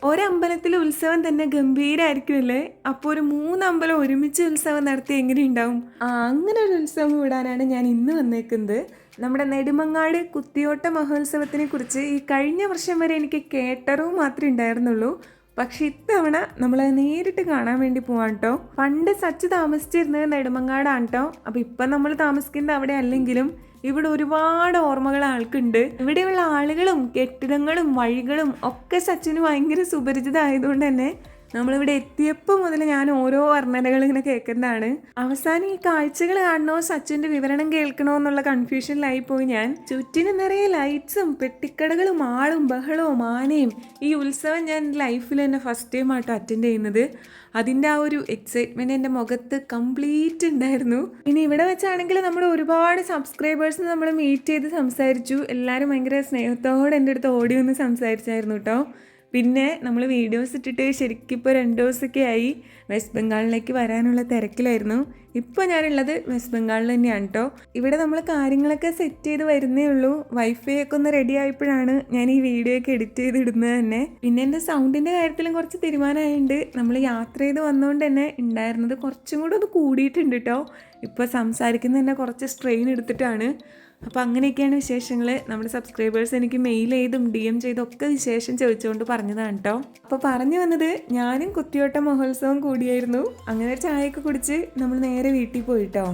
ഒരമ്പലത്തിലെ ഉത്സവം തന്നെ ഗംഭീരമായിരിക്കുമല്ലേ? അപ്പോൾ ഒരു 3 അമ്പലം ഒരുമിച്ച് ഉത്സവം നടത്തി എങ്ങനെയുണ്ടാവും? അങ്ങനെ ഒരു ഉത്സവം വിടാനാണ് ഞാൻ ഇന്ന് വന്നേക്കുന്നത്. നമ്മുടെ നെടുമങ്ങാട് കുത്തിയോട്ട മഹോത്സവത്തിനെ കുറിച്ച് ഈ കഴിഞ്ഞ വർഷം വരെ എനിക്ക് കേട്ടറിവ് മാത്രമേ ഉണ്ടായിരുന്നുള്ളൂ. പക്ഷെ ഇത്തവണ നമ്മൾ നേരിട്ട് കാണാൻ വേണ്ടി പോവാൻ കേട്ടോ. പണ്ട് സച്ച് താമസിച്ചിരുന്നത് നെടുമങ്ങാടാണ് കേട്ടോ. അപ്പോൾ ഇപ്പം നമ്മൾ താമസിക്കുന്നത് അവിടെ അല്ലെങ്കിലും ഇവിടെ ഒരുപാട് ഓർമ്മകൾ ആൾക്കുണ്ട്. ഇവിടെയുള്ള ആളുകളും കെട്ടിടങ്ങളും വഴികളും ഒക്കെ സച്ചിന് ഭയങ്കര സുപരിചിതമായതുകൊണ്ട് തന്നെ നമ്മളിവിടെ എത്തിയപ്പോൾ മുതൽ ഞാൻ ഓരോ വർണ്ണനകൾ ഇങ്ങനെ കേൾക്കുന്നതാണ്. അവസാനം ഈ കാഴ്ചകൾ കാണണോ സച്ചിൻ്റെ വിവരണം കേൾക്കണോ എന്നുള്ള കൺഫ്യൂഷനിലായി പോയി ഞാൻ. ചുറ്റിന് നിറയെ ലൈറ്റ്സും പെട്ടിക്കടകളും ആളും ബഹളവും ആനയും. ഈ ഉത്സവം ഞാൻ ലൈഫിൽ തന്നെ ഫസ്റ്റ് ടൈം ആയിട്ട് അറ്റൻഡ് ചെയ്യുന്നത്. അതിൻ്റെ ആ ഒരു എക്സൈറ്റ്മെൻറ്റ് എൻ്റെ മുഖത്ത് കംപ്ലീറ്റ് ഉണ്ടായിരുന്നു. ഇനി ഇവിടെ വെച്ചാണെങ്കിൽ നമ്മുടെ ഒരുപാട് സബ്സ്ക്രൈബേഴ്സിന് നമ്മൾ മീറ്റ് ചെയ്ത് സംസാരിച്ചു. എല്ലാവരും ഭയങ്കര സ്നേഹത്തോടെ എൻ്റെ അടുത്ത് ഓടി വന്ന് സംസാരിച്ചായിരുന്നു കേട്ടോ. പിന്നെ നമ്മൾ വീഡിയോസ് ഇട്ടിട്ട് ശരിക്കും ഇപ്പോൾ 2 ദിവസമൊക്കെ ആയി വെസ്റ്റ് ബംഗാളിലേക്ക് വരാനുള്ള തിരക്കിലായിരുന്നു. ഇപ്പോൾ ഞാനുള്ളത് വെസ്റ്റ് ബംഗാളിൽ തന്നെയാണ് കേട്ടോ. ഇവിടെ നമ്മൾ കാര്യങ്ങളൊക്കെ സെറ്റ് ചെയ്ത് വരുന്നേ ഉള്ളൂ. വൈഫൈ ഒക്കെ ഒന്ന് റെഡി ആയപ്പോഴാണ് ഞാൻ ഈ വീഡിയോ ഒക്കെ എഡിറ്റ് ചെയ്ത് ഇടുന്നത് തന്നെ. പിന്നെ എൻ്റെ സൗണ്ടിൻ്റെ കാര്യത്തിലും കുറച്ച് തീരുമാനമായിട്ടുണ്ട്. നമ്മൾ യാത്ര ചെയ്ത് വന്നുകൊണ്ട് തന്നെ ഉണ്ടായിരുന്നത് കുറച്ചും കൂടെ ഒന്ന് കൂടിയിട്ടുണ്ട് കേട്ടോ. ഇപ്പോൾ സംസാരിക്കുന്നത് തന്നെ കുറച്ച് സ്ട്രെയിൻ എടുത്തിട്ടാണ്. അപ്പോൾ അങ്ങനെയൊക്കെയാണ് വിശേഷങ്ങൾ. നമ്മുടെ സബ്സ്ക്രൈബേഴ്സ് എനിക്ക് മെയിൽ ചെയ്തും DM ചെയ്തും ഒക്കെ വിശേഷം ചോദിച്ചുകൊണ്ട് പറഞ്ഞതാണ് കേട്ടോ. അപ്പോൾ പറഞ്ഞു വന്നത് ഞാനും കുത്തിയോട്ട മഹോത്സവം കൂടിയായിരുന്നു. അങ്ങനെ ചായയൊക്കെ കുടിച്ച് നമ്മൾ നേരെ വീട്ടിൽ പോയിട്ടോ.